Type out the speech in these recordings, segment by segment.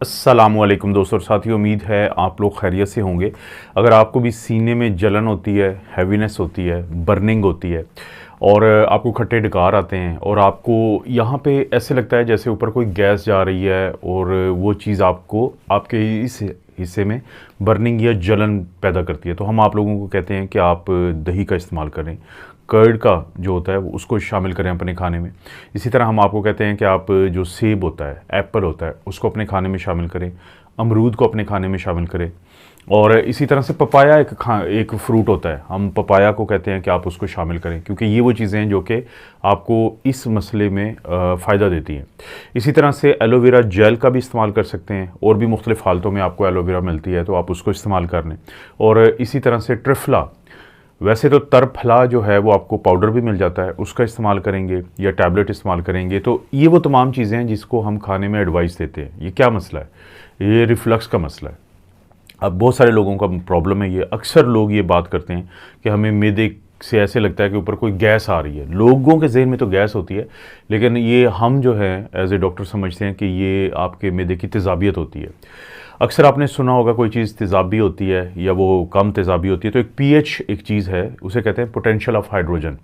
अस्सलामुअलैकुम दोस्तों और साथियों, उम्मीद है आप लोग खैरियत से होंगे। अगर आपको भी सीने में जलन होती है, हैवीनेस होती है, बर्निंग होती है और आपको खट्टे डकार आते हैं और आपको यहाँ पे ऐसे लगता है जैसे ऊपर कोई गैस जा रही है और वो चीज़ आपको आपके इस हिस्से में बर्निंग या जलन पैदा करती है, तो हम आप लोगों को कहते हैं कि आप दही का इस्तेमाल करें। कर्ड का जो होता है उसको शामिल करें अपने खाने में। इसी तरह हम आपको कहते हैं कि आप जो सेब होता है, एप्पल होता है, उसको अपने खाने में शामिल करें। अमरूद को अपने खाने में शामिल करें। और इसी तरह से पपाया एक फ्रूट होता है, हम पपाया को कहते हैं कि आप उसको शामिल करें, क्योंकि ये वो चीज़ें हैं जो कि आपको इस मसले में फ़ायदा देती हैं। इसी तरह से एलोवेरा जेल का भी इस्तेमाल कर सकते हैं, और भी मुख्तलिफ़ हालतों में आपको एलोवेरा मिलती है तो आप उसको इस्तेमाल कर लें। और इसी तरह से ट्रिफला, वैसे तो तरफला जो है वो आपको पाउडर भी मिल जाता है, उसका इस्तेमाल करेंगे या टैबलेट इस्तेमाल करेंगे। तो ये वो तमाम चीज़ें हैं जिसको हम खाने में एडवाइस देते हैं। ये क्या मसला है? ये रिफ्लक्स का मसला है। अब बहुत सारे लोगों का प्रॉब्लम है ये। अक्सर लोग ये बात करते हैं कि हमें मैदे से ऐसे लगता है कि ऊपर कोई गैस आ रही है। लोगों के जहन में तो गैस होती है, लेकिन ये हम जो है एज ए डॉक्टर समझते हैं कि ये आपके मैदे की तेज़ाबियत होती है। अक्सर आपने सुना होगा कोई चीज़ तेज़ाबी होती है या वो कम तेज़ाबी होती है, तो एक पीएच एक चीज़ है, उसे कहते हैं potential of hydrogen.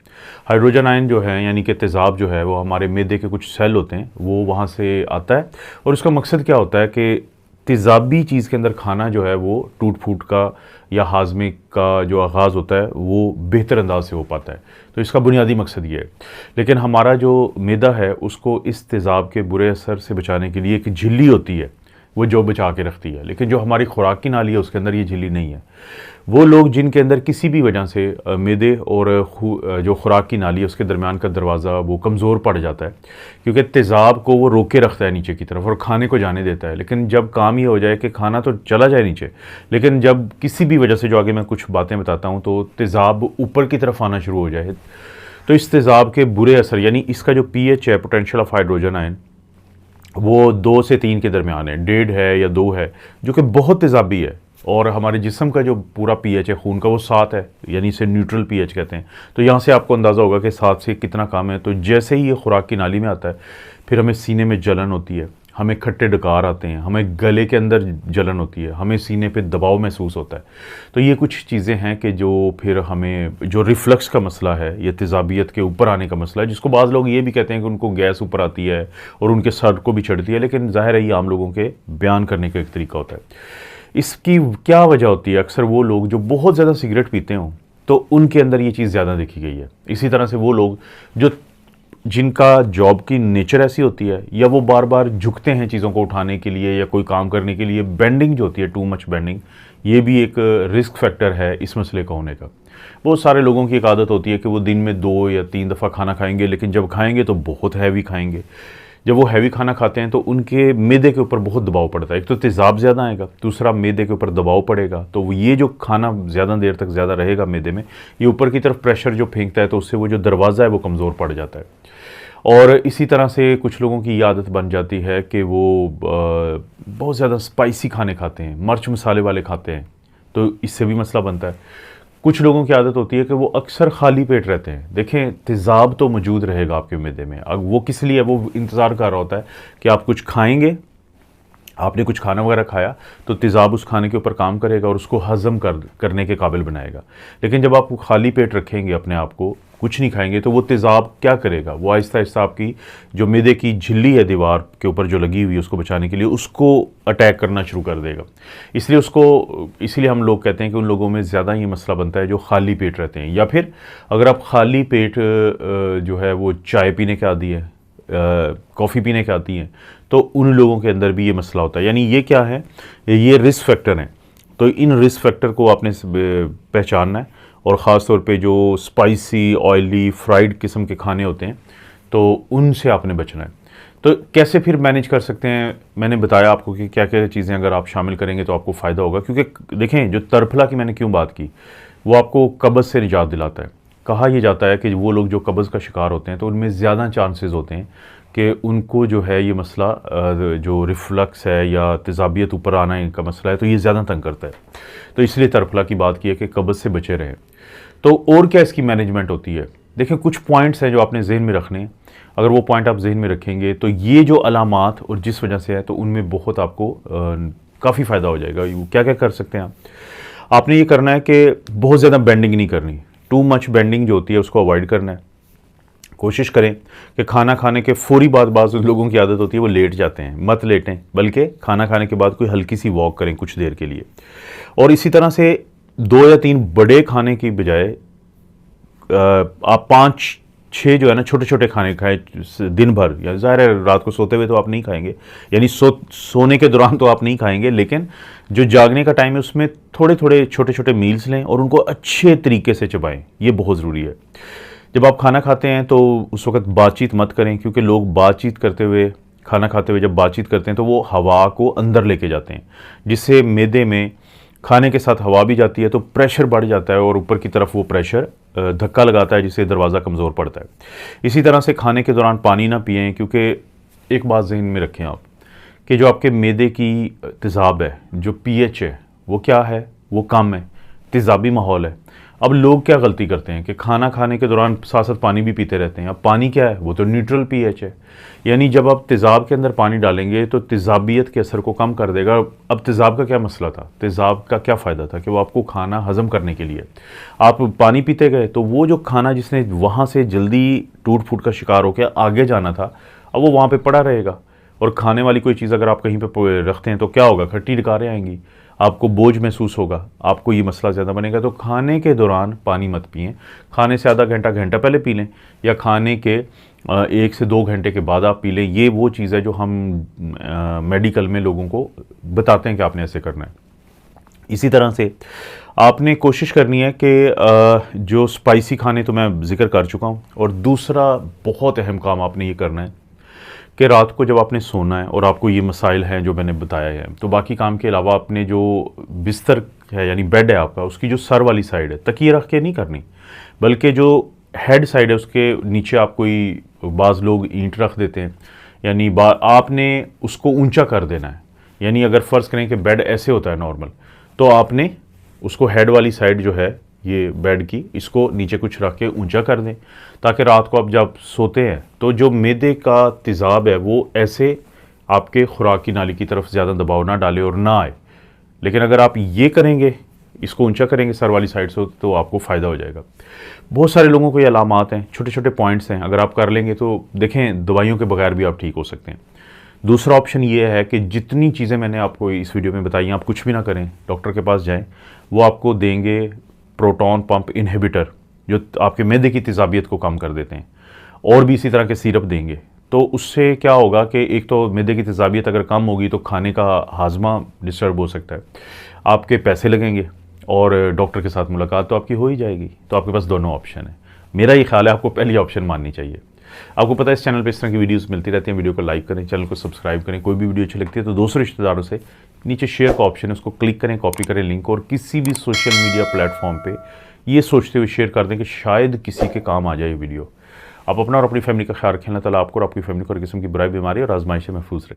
Hydrogen ion जो है, यानी कि तेज़ाब जो है, वो हमारे मैदे के कुछ सेल होते हैं, वो वहाँ से आता है। और उसका मकसद क्या होता है कि तेज़ाबी चीज़ के अंदर खाना जो है वो टूट फूट का या हाजमे का जो आगाज़ होता है वो बेहतर अंदाज से हो पाता है। तो इसका बुनियादी मकसद ये है। लेकिन हमारा जो मैदा है उसको इस तेज़ाब के बुरे असर से बचाने के लिए एक झिल्ली होती है, वो जो बचा के रखती है। लेकिन जो हमारी खुराक की नाली है उसके अंदर ये झिल्ली नहीं है। वो लोग जिनके अंदर किसी भी वजह से मैदे और जो खुराक की नाली है उसके दरमियान का दरवाज़ा वो कमज़ोर पड़ जाता है, क्योंकि तेज़ाब को वो रोके रखता है नीचे की तरफ और खाने को जाने देता है। लेकिन जब काम ये हो जाए कि खाना तो चला जाए नीचे, लेकिन जब किसी भी वजह से, जो आगे मैं कुछ बातें बताता हूँ, तो तेज़ाब ऊपर की तरफ आना शुरू हो जाए, तो इस तेज़ाब के बुरे असर, यानी इसका जो पीएच है, पोटेंशियल ऑफ हाइड्रोजन आयन, वो 2 से 3 के दरमियान है, 1.5 है या 2 है, जो कि बहुत तेज़ाबी है। और हमारे जिस्म का जो पूरा पीएच है खून का वो 7 है, यानी इसे न्यूट्रल पीएच कहते हैं। तो यहाँ से आपको अंदाज़ा होगा कि 7 से कितना कम है। तो जैसे ही ये खुराक की नाली में आता है, फिर हमें सीने में जलन होती है, हमें खट्टे डकार आते हैं, हमें गले के अंदर जलन होती है, हमें सीने पे दबाव महसूस होता है। तो ये कुछ चीज़ें हैं कि जो फिर हमें, जो रिफ्लक्स का मसला है, ये तेज़ाबियत के ऊपर आने का मसला है, जिसको बाज़ लोग ये भी कहते हैं कि उनको गैस ऊपर आती है और उनके सर को भी चढ़ती है, लेकिन ज़ाहिर है ये आम लोगों के बयान करने का एक तरीका होता है। इसकी क्या वजह होती है? अक्सर वो लोग जो बहुत ज़्यादा सिगरेट पीते हों, तो उनके अंदर ये चीज़ ज़्यादा देखी गई है। इसी तरह से वो लोग जो जिनका जॉब की नेचर ऐसी होती है, या वो बार बार झुकते हैं चीज़ों को उठाने के लिए या कोई काम करने के लिए, बेंडिंग जो होती है, टू मच बेंडिंग, ये भी एक रिस्क फैक्टर है इस मसले का होने का। बहुत सारे लोगों की एक आदत होती है कि वो दिन में 2 या 3 दफ़ा खाना खाएंगे, लेकिन जब खाएंगे तो बहुत हैवी खाएंगे। जब वो हैवी खाना खाते हैं तो उनके मैदे के ऊपर बहुत दबाव पड़ता है। एक तो तेज़ाब ज़्यादा आएगा, दूसरा मैदे के ऊपर दबाव पड़ेगा, तो ये जो खाना ज़्यादा देर तक ज़्यादा रहेगा मैदे में, ये ऊपर की तरफ प्रेशर जो फेंकता है, तो उससे वो जो दरवाज़ा है वो कमज़ोर पड़ जाता है। और इसी तरह से कुछ लोगों की ये आदत बन जाती है कि वो बहुत ज़्यादा स्पाइसी खाने खाते हैं, मिर्च मसाले वाले खाते हैं, तो इससे भी मसला बनता है। कुछ लोगों की आदत होती है कि वो अक्सर खाली पेट रहते हैं। देखें, तेज़ाब तो मौजूद रहेगा आपके मैदे में। अब वो किस लिए, वो इंतज़ार कर रहा होता है कि आप कुछ खाएंगे, आपने कुछ खाना वगैरह खाया, तो तेज़ाब उस खाने के ऊपर काम करेगा और उसको हज़म करने के काबिल बनाएगा। लेकिन जब आप खाली पेट रखेंगे अपने आप को, कुछ नहीं खाएंगे, तो वो तेज़ाब क्या करेगा? वो आहिस्ता आहिस्ता आपकी जो मैदे की झिल्ली है दीवार के ऊपर जो लगी हुई है, उसको बचाने के लिए उसको अटैक करना शुरू कर देगा। इसलिए हम लोग कहते हैं कि उन लोगों में ज़्यादा ये मसला बनता है जो खाली पेट रहते हैं। या फिर अगर आप खाली पेट जो है वो चाय पीने के आदी है, कॉफ़ी पीने के आती हैं, तो उन लोगों के अंदर भी ये मसला होता है। यानी ये क्या है? ये रिस्क फैक्टर हैं। तो इन रिस्क फैक्टर को आपने पहचानना है, और ख़ास तौर पे जो स्पाइसी, ऑयली, फ्राइड किस्म के खाने होते हैं, तो उनसे आपने बचना है। तो कैसे फिर मैनेज कर सकते हैं? मैंने बताया आपको कि क्या क्या चीज़ें अगर आप शामिल करेंगे तो आपको फ़ायदा होगा। क्योंकि देखें, जो तरफला की मैंने क्यों बात की, वो आपको कब्ज़ से निजात दिलाता है। कहा यह जाता है कि वो लोग जो कब्ज़ का शिकार होते हैं, तो उनमें ज़्यादा चांसेस होते हैं कि उनको जो है ये मसला, जो रिफ्लक्स है या तेज़ाबियत ऊपर आना इनका मसला है, तो ये ज़्यादा तंग करता है। तो इसलिए तरफला की बात की है कि कब्ज़ से बचे रहें। तो और क्या इसकी मैनेजमेंट होती है? देखिए कुछ पॉइंट्स हैं जो आपने जहन में रखने हैं। अगर वो पॉइंट आप जहन में रखेंगे तो ये जो अलामात और जिस वजह से है तो उनमें बहुत आपको काफ़ी फ़ायदा हो जाएगा। क्या क्या कर सकते हैं आपने ये करना है कि बहुत ज़्यादा बेंडिंग नहीं करनी, टू मच बेंडिंग जो होती है उसको अवॉइड करना है। कोशिश करें कि खाना खाने के फौरी बाद बाज़ लोगों की आदत होती है वो लेट जाते हैं, मत लेटें, बल्कि खाना खाने के बाद कोई हल्की सी वॉक करें कुछ देर के लिए। और इसी तरह से 2 या 3 बड़े खाने की बजाय आप 5-6 जो है ना छोटे छोटे खाने खाएं दिन भर। या ज़ाहिर है रात को सोते हुए तो आप नहीं खाएंगे, यानी सोने के दौरान तो आप नहीं खाएंगे, लेकिन जो जागने का टाइम है उसमें थोड़े थोड़े छोटे छोटे मील्स लें और उनको अच्छे तरीके से चबाएं। ये बहुत ज़रूरी है। जब आप खाना खाते हैं तो उस वक्त बातचीत मत करें, क्योंकि लोग बातचीत करते हुए, खाना खाते हुए जब बातचीत करते हैं तो वो हवा को अंदर लेके जाते हैं, जिससे मैदे में खाने के साथ हवा भी जाती है तो प्रेशर बढ़ जाता है और ऊपर की तरफ वो प्रेशर धक्का लगाता है, जिससे दरवाज़ा कमज़ोर पड़ता है। इसी तरह से खाने के दौरान पानी ना पिएं, क्योंकि एक बात जहन में रखें आप कि जो आपके मैदे की तेज़ाब है, जो पीएच है वो क्या है, वो कम है, तेज़ाबी माहौल है। अब लोग क्या गलती करते हैं कि खाना खाने के दौरान साथ साथ पानी भी पीते रहते हैं। अब पानी क्या है, वो तो न्यूट्रल पीएच है, यानी जब आप तेज़ाब के अंदर पानी डालेंगे तो तेज़ाबियत के असर को कम कर देगा। अब तेज़ाब का क्या मसला था, तेज़ाब का क्या फ़ायदा था कि वो आपको खाना हज़म करने के लिए आप पानी पीते गए, तो वो जो खाना जिसने वहाँ से जल्दी टूट फूट का शिकार होकर आगे जाना था, अब वो वहाँ पर पड़ा रहेगा। और खाने वाली कोई चीज़ अगर आप कहीं पर रखते हैं तो क्या होगा, खट्टी डकारें आएंगी, आपको बोझ महसूस होगा, आपको ये मसला ज़्यादा बनेगा। तो खाने के दौरान पानी मत पिएं, खाने से आधा घंटा पहले पी लें, या खाने के 1 से 2 घंटे के बाद आप पी लें। ये वो चीज़ है जो हम मेडिकल में लोगों को बताते हैं कि आपने ऐसे करना है। इसी तरह से आपने कोशिश करनी है कि जो स्पाइसी खाने तो मैं जिक्र कर चुका हूँ, और दूसरा बहुत अहम काम आपने ये करना है कि रात को जब आपने सोना है और आपको ये मसाइल हैं जो मैंने बताया है, तो बाकी काम के अलावा आपने जो बिस्तर है यानी बेड है आपका, उसकी जो सर वाली साइड है तकिए रख के नहीं करनी, बल्कि जो हेड साइड है उसके नीचे आप कोई बाज़ लोग ईंट रख देते हैं, यानी आपने उसको ऊंचा कर देना है। यानी अगर फ़र्ज़ करें कि बेड ऐसे होता है नॉर्मल, तो आपने उसको हेड वाली साइड जो है ये बेड की, इसको नीचे कुछ रख के ऊंचा कर दें, ताकि रात को आप जब सोते हैं तो जो मैदे का तेज़ाब है वो ऐसे आपके खुराक की नाली की तरफ ज़्यादा दबाव ना डाले और ना आए। लेकिन अगर आप ये करेंगे, इसको ऊंचा करेंगे सर वाली साइड से, तो आपको फ़ायदा हो जाएगा। बहुत सारे लोगों को ये अलामात हैं, छोटे छोटे पॉइंट्स हैं, अगर आप कर लेंगे तो देखें दवाइयों के बगैर भी आप ठीक हो सकते हैं। दूसरा ऑप्शन ये है कि जितनी चीज़ें मैंने आपको इस वीडियो में बताई हैं, आप कुछ भी ना करें, डॉक्टर के पास जाएँ, वो आपको देंगे प्रोटॉन पंप इनहिबिटर, जो आपके मैदे की तेज़ाबियत को कम कर देते हैं, और भी इसी तरह के सिरप देंगे। तो उससे क्या होगा कि एक तो मैदे की तेज़ाबियत अगर कम होगी तो खाने का हाजमा डिस्टर्ब हो सकता है, आपके पैसे लगेंगे, और डॉक्टर के साथ मुलाकात तो आपकी हो ही जाएगी। तो आपके पास दोनों ऑप्शन है। मेरा ये ख्याल है आपको पहली ऑप्शन माननी चाहिए। आपको पता है इस चैनल पे इस तरह की वीडियोस मिलती रहती हैं। वीडियो को लाइक करें, चैनल को सब्सक्राइब करें। कोई भी वीडियो अच्छी लगती है तो दोस्तों रिश्तेदारों से नीचे शेयर का ऑप्शन है, उसको क्लिक करें, कॉपी करें लिंक, और किसी भी सोशल मीडिया प्लेटफॉर्म पे ये सोचते हुए शेयर कर दें कि शायद किसी के काम आ जाए वीडियो। आप अपना और अपनी फैमिली का ख्याल रखें। अल्लाह ताला आपको और आपकी फैमिली को हर किस्म की बुराई, बीमारी और आजमाइश से महफूज रखें।